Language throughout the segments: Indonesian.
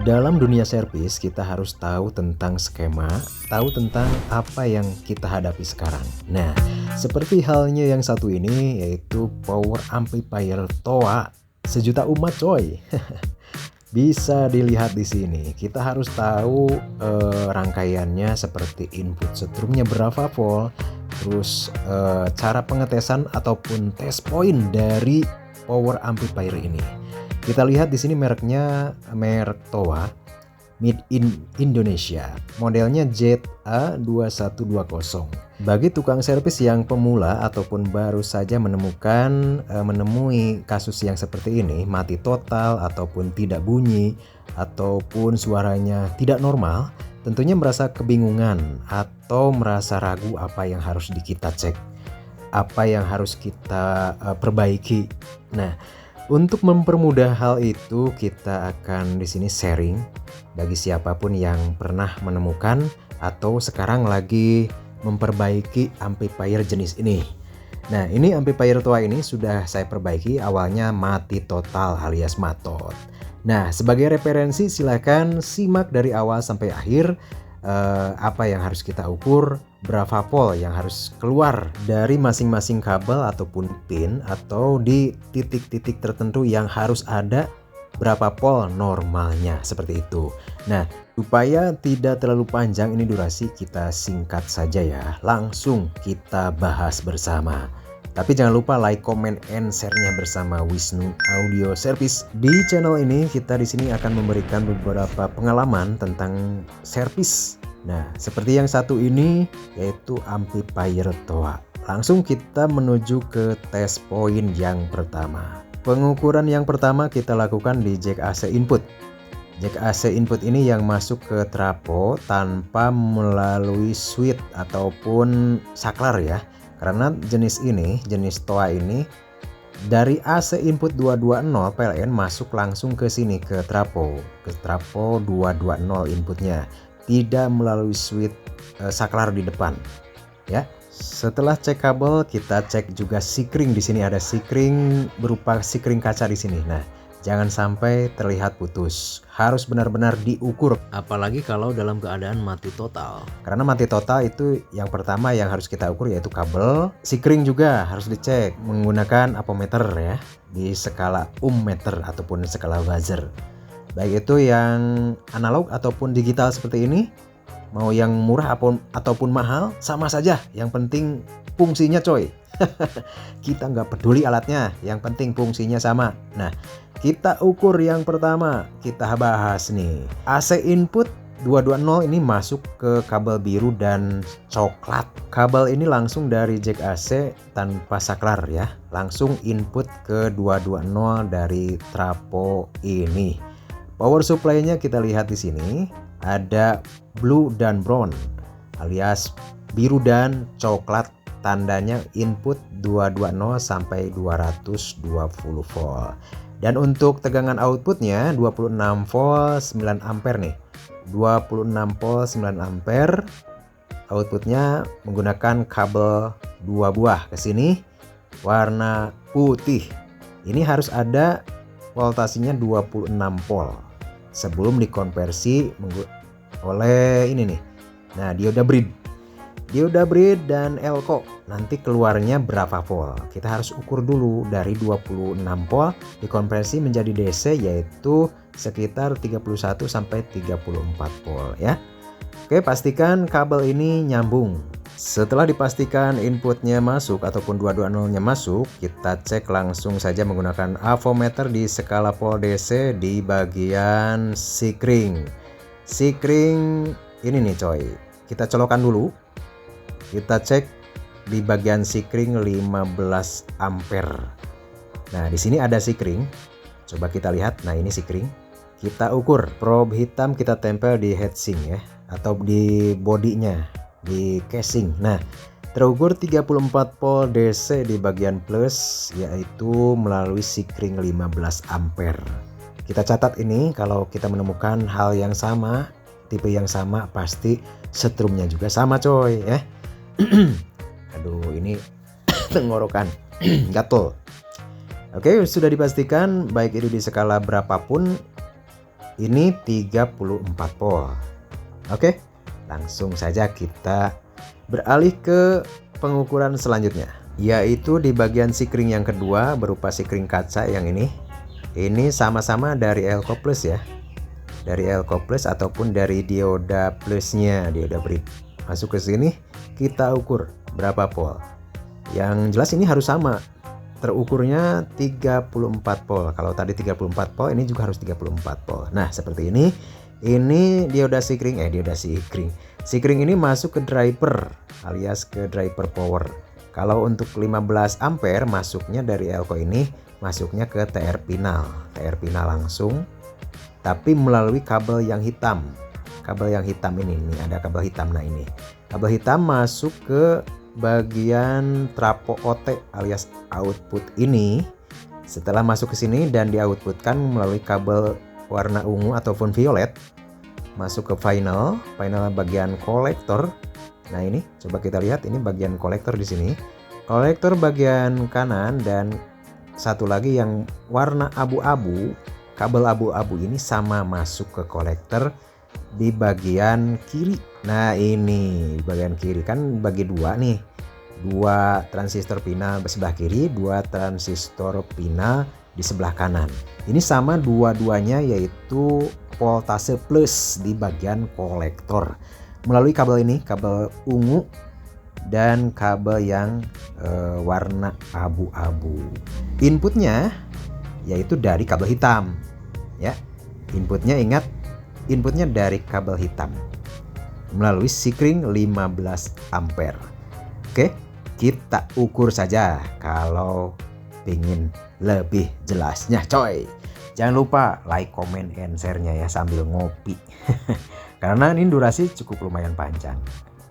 Dalam dunia servis, kita harus tahu tentang skema, tahu tentang apa yang kita hadapi sekarang. Nah, seperti halnya yang satu ini, yaitu power amplifier TOA sejuta umat coy. Bisa dilihat di sini. Kita harus tahu rangkaiannya seperti input setrumnya berapa volt, terus cara pengetesan ataupun test point dari power amplifier ini. Kita lihat di sini mereknya merek TOA, made in Indonesia, modelnya ZA2120. Bagi tukang servis yang pemula ataupun baru saja menemui kasus yang seperti ini, mati total ataupun tidak bunyi ataupun suaranya tidak normal, tentunya merasa kebingungan atau merasa ragu apa yang harus kita cek, apa yang harus kita perbaiki. Nah, untuk mempermudah hal itu, kita akan di sini sharing bagi siapapun yang pernah menemukan atau sekarang lagi memperbaiki amplifier jenis ini. Nah, ini amplifier TOA ini sudah saya perbaiki, awalnya mati total alias matot. Nah, sebagai referensi silakan simak dari awal sampai akhir apa yang harus kita ukur, berapa volt yang harus keluar dari masing-masing kabel ataupun pin, atau di titik-titik tertentu yang harus ada berapa volt normalnya, seperti itu. Nah, supaya tidak terlalu panjang ini durasi, kita singkat saja ya, langsung kita bahas bersama. Tapi jangan lupa like, comment, and share-nya bersama Wisnu Audio Service. Di channel ini kita di sini akan memberikan beberapa pengalaman tentang servis. Nah, seperti yang satu ini yaitu amplifier TOA. Langsung kita menuju ke test point yang pertama. Pengukuran yang pertama kita lakukan di jack AC input. Jack AC input ini yang masuk ke trafo tanpa melalui switch ataupun saklar ya. Karena jenis TOA ini dari AC input 220 PLN masuk langsung ke sini ke trafo 220 inputnya, tidak melalui switch saklar di depan ya. Setelah cek kabel, kita cek juga sikring. Di sini ada sikring berupa sikring kaca di sini. Nah, jangan sampai terlihat putus, harus benar-benar diukur, apalagi kalau dalam keadaan mati total. Karena mati total itu yang pertama yang harus kita ukur yaitu kabel. Sikring juga harus dicek menggunakan apometer ya, di skala meter ataupun skala buzzer. Baik itu yang analog ataupun digital seperti ini, mau yang murah ataupun mahal sama saja, yang penting fungsinya coy. Kita nggak peduli alatnya, yang penting fungsinya sama. Nah, kita ukur yang pertama, kita bahas nih. AC input 220 ini masuk ke kabel biru dan coklat. Kabel ini langsung dari jack AC tanpa saklar ya, langsung input ke 220 dari trafo ini. Power supply-nya kita lihat di sini ada blue dan brown alias biru dan coklat. Tandanya input 220 sampai 220 volt. Dan untuk tegangan outputnya 26 volt 9 ampere nih. 26 volt 9 ampere. Outputnya menggunakan kabel 2 buah ke sini warna putih. Ini harus ada voltasenya 26 volt sebelum dikonversi oleh ini nih. Nah, dioda brid dan elko nanti keluarnya berapa volt. Kita harus ukur dulu dari 26 volt dikonversi menjadi DC, yaitu sekitar 31 sampai 34 volt ya. Oke, pastikan kabel ini nyambung. Setelah dipastikan inputnya masuk ataupun 220-nya masuk, kita cek langsung saja menggunakan avometer di skala volt DC di bagian sikring. Sikring ini nih coy, kita colokan dulu. Kita cek di bagian sikring 15 ampere. Nah, di sini ada sikring. Coba kita lihat. Nah, ini sikring. Kita ukur. Probe hitam kita tempel di heatsink ya, atau di bodinya, di casing. Nah, terukur 34 volt DC di bagian plus, yaitu melalui sikring 15 ampere. Kita catat ini, kalau kita menemukan hal yang sama, tipe yang sama, pasti setrumnya juga sama coy ya. Aduh, ini tenggorokan gatel. Oke, sudah dipastikan baik itu di skala berapapun Ini 34 volt. Oke, langsung saja kita beralih ke pengukuran selanjutnya, yaitu di bagian sikring yang kedua berupa sikring kaca yang ini. Ini sama-sama dari Elco Plus ya. Dari Elco Plus ataupun dari dioda plusnya, dioda BRIP. Masuk ke sini, kita ukur berapa volt. Yang jelas ini harus sama. Terukurnya 34 volt. Kalau tadi 34 volt, ini juga harus 34 volt. Nah, seperti ini. Ini dioda sikring, sikring ini masuk ke driver alias ke driver power. Kalau untuk 15 ampere masuknya dari Elco ini masuknya ke TR pinal langsung, tapi melalui kabel yang hitam. Kabel yang hitam ini ada kabel hitam. Nah, ini kabel hitam masuk ke bagian trapo OT alias output ini. Setelah masuk ke sini dan di-outputkan melalui kabel warna ungu ataupun violet, masuk ke final bagian kolektor. Nah, ini coba kita lihat, ini bagian kolektor di sini. Kolektor bagian kanan dan satu lagi yang warna abu-abu, kabel abu-abu ini sama masuk ke kolektor di bagian kiri. Nah, ini di bagian kiri kan bagi dua nih. Dua transistor pinal di sebelah kiri, dua transistor pinal di sebelah kanan. Ini sama dua-duanya, yaitu voltase plus di bagian kolektor melalui kabel ini, kabel ungu dan kabel yang warna abu-abu. Inputnya yaitu dari kabel hitam ya. Inputnya, ingat, inputnya dari kabel hitam melalui sikring 15 ampere. Oke, kita ukur saja kalau ingin lebih jelasnya coy. Jangan lupa like, comment, and share-nya ya sambil ngopi. Karena ini durasi cukup lumayan panjang.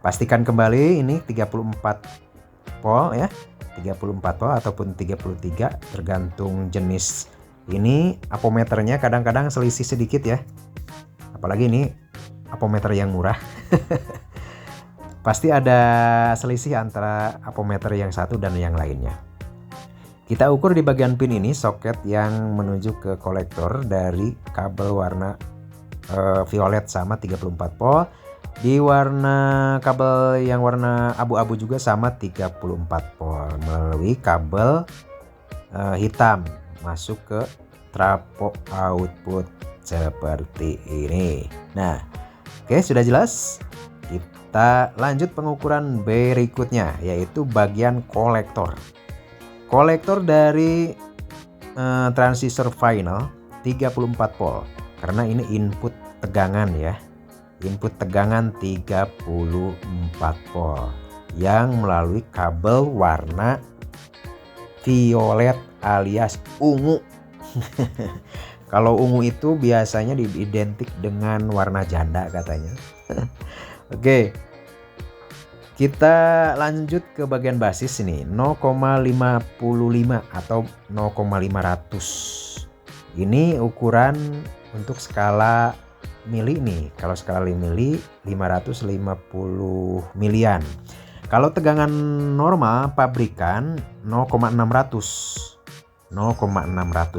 Pastikan kembali ini 34 volt ya. 34 volt ataupun 33 tergantung jenis. Ini apometernya kadang-kadang selisih sedikit ya. Apalagi ini apometer yang murah. Pasti ada selisih antara apometer yang satu dan yang lainnya. Kita ukur di bagian pin ini soket yang menuju ke kolektor dari kabel warna violet sama 34 volt. Di warna kabel yang warna abu-abu juga sama 34 volt melalui kabel hitam masuk ke trapo output seperti ini. Nah, oke, sudah jelas. Kita lanjut pengukuran berikutnya, yaitu bagian kolektor. Kolektor dari transistor final 34 volt karena ini input tegangan ya. Input tegangan 34 volt yang melalui kabel warna violet alias ungu. Kalau ungu itu biasanya identik dengan warna janda katanya. Oke. Kita lanjut ke bagian basis ini 0,55 atau 0,500. Ini ukuran untuk skala mili nih. Kalau skala mili 550 milian. Kalau tegangan normal pabrikan 0,600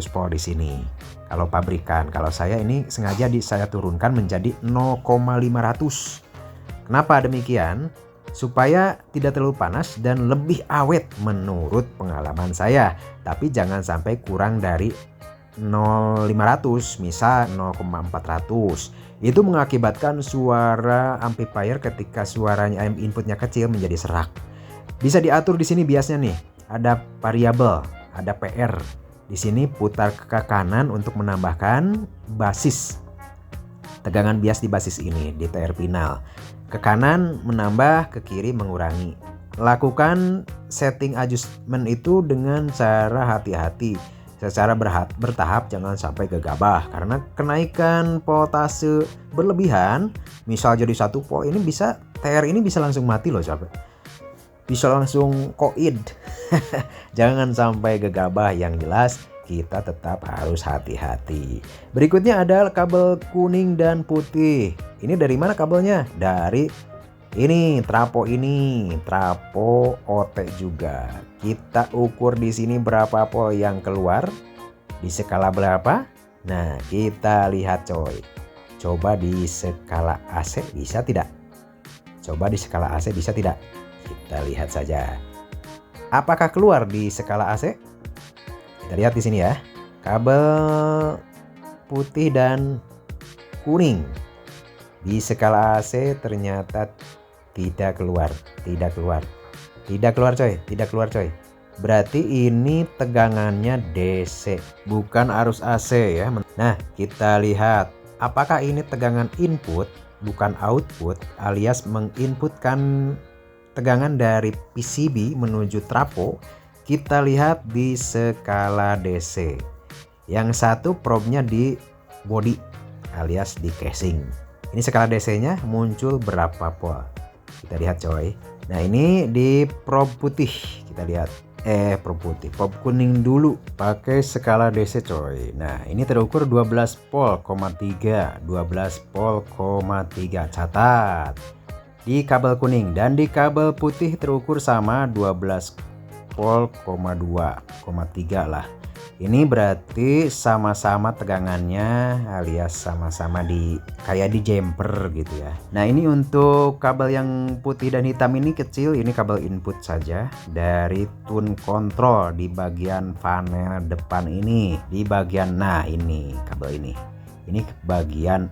volt di sini. Kalau pabrikan, kalau saya ini sengaja saya turunkan menjadi 0,500. Kenapa demikian? Supaya tidak terlalu panas dan lebih awet menurut pengalaman saya. Tapi jangan sampai kurang dari 0,500, misal 0,400. Itu mengakibatkan suara amplifier ketika suaranya inputnya kecil menjadi serak. Bisa diatur di sini biasanya nih, ada variabel, ada PR. Di sini putar ke kanan untuk menambahkan basis. Tegangan bias di basis ini di TR pinal. Ke kanan menambah, ke kiri mengurangi. Lakukan setting adjustment itu dengan cara hati-hati. Secara bertahap, jangan sampai gegabah. Karena kenaikan voltase berlebihan, misal jadi 1 volt, ini bisa TR ini bisa langsung mati loh sahabat. Bisa langsung koid. Jangan sampai gegabah, yang jelas kita tetap harus hati-hati. Berikutnya ada kabel kuning dan putih. Ini dari mana kabelnya? Dari ini trapo OT juga. Kita ukur di sini berapa volt yang keluar di skala berapa? Nah, kita lihat coy. Coba di skala AC bisa tidak? Coba di skala AC bisa tidak? Kita lihat saja. Apakah keluar di skala AC? Kita lihat di sini ya. Kabel putih dan kuning di skala AC ternyata tidak keluar coy. Berarti ini tegangannya DC, bukan arus AC ya. Nah, kita lihat apakah ini tegangan input bukan output, alias menginputkan tegangan dari PCB menuju trafo. Kita lihat di skala DC. Yang satu probe-nya di body alias di casing. Ini skala DC-nya muncul berapa volt? Kita lihat coy. Nah, ini di probe putih. Kita lihat probe putih, probe kuning dulu pakai skala DC coy. Nah, ini terukur 12 volt,3, 12 volt,3. Catat di kabel kuning, dan di kabel putih terukur sama 12 volt,2,3 lah. Ini berarti sama-sama tegangannya alias sama-sama kayak di jumper gitu ya. Nah, ini untuk kabel yang putih dan hitam ini kecil, ini kabel input saja dari tune control di bagian panel depan ini. Di bagian, nah ini kabel ini bagian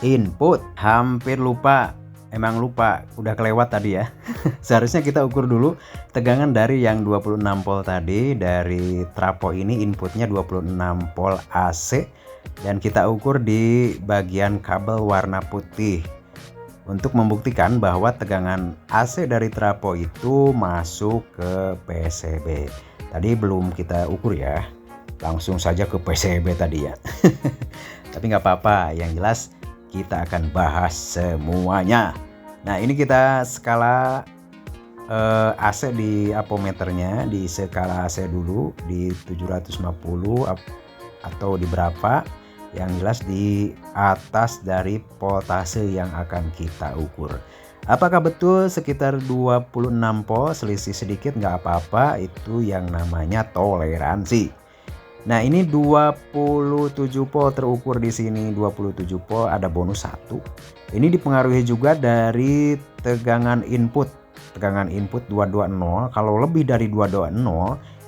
input. Hampir lupa. Emang lupa, udah kelewat tadi ya. Seharusnya kita ukur dulu tegangan dari yang 26 volt tadi. Dari trafo ini inputnya 26 volt AC, dan kita ukur di bagian kabel warna putih untuk membuktikan bahwa tegangan AC dari trafo itu masuk ke PCB. Tadi belum kita ukur ya, langsung saja ke PCB tadi ya. Tapi nggak apa-apa, yang jelas kita akan bahas semuanya. Nah, ini kita skala AC di ampermeternya, di skala AC dulu di 750 atau di berapa, yang jelas di atas dari voltase yang akan kita ukur. Apakah betul sekitar 26 volt, selisih sedikit nggak apa-apa, itu yang namanya toleransi. Nah, ini 27 volt terukur di sini, 27 volt, ada bonus 1. Ini dipengaruhi juga dari tegangan input. Tegangan input 220. Kalau lebih dari 220,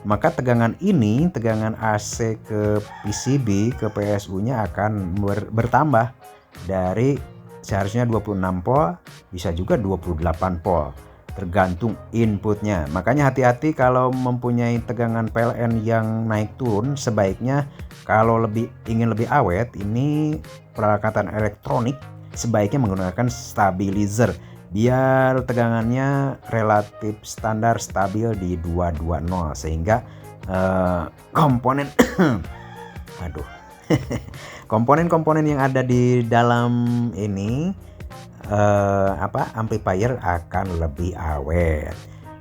maka tegangan ini, tegangan AC ke PCB ke PSU-nya akan bertambah dari seharusnya 26 volt bisa juga 28 volt. Tergantung inputnya. Makanya hati-hati kalau mempunyai tegangan PLN yang naik turun. Sebaiknya kalau ingin lebih awet, ini peralatan elektronik sebaiknya menggunakan stabilizer biar tegangannya relatif standar stabil di 220, sehingga komponen komponen-komponen yang ada di dalam ini amplifier akan lebih awet.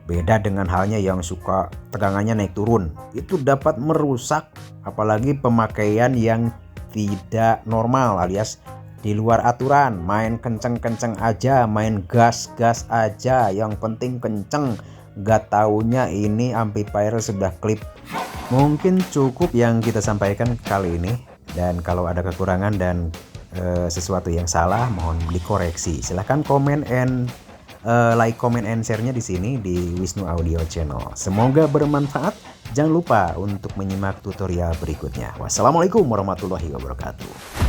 Beda dengan halnya yang suka tegangannya naik turun, itu dapat merusak, apalagi pemakaian yang tidak normal alias di luar aturan, main kenceng-kenceng aja, main gas-gas aja, yang penting kenceng, gak taunya ini amplifier sudah klip. Mungkin cukup yang kita sampaikan kali ini, dan kalau ada kekurangan dan sesuatu yang salah mohon dikoreksi. Silahkan komen and like, comment and share-nya di sini di Wisnu Audio Channel. Semoga bermanfaat. Jangan lupa untuk menyimak tutorial berikutnya. Wassalamualaikum warahmatullahi wabarakatuh.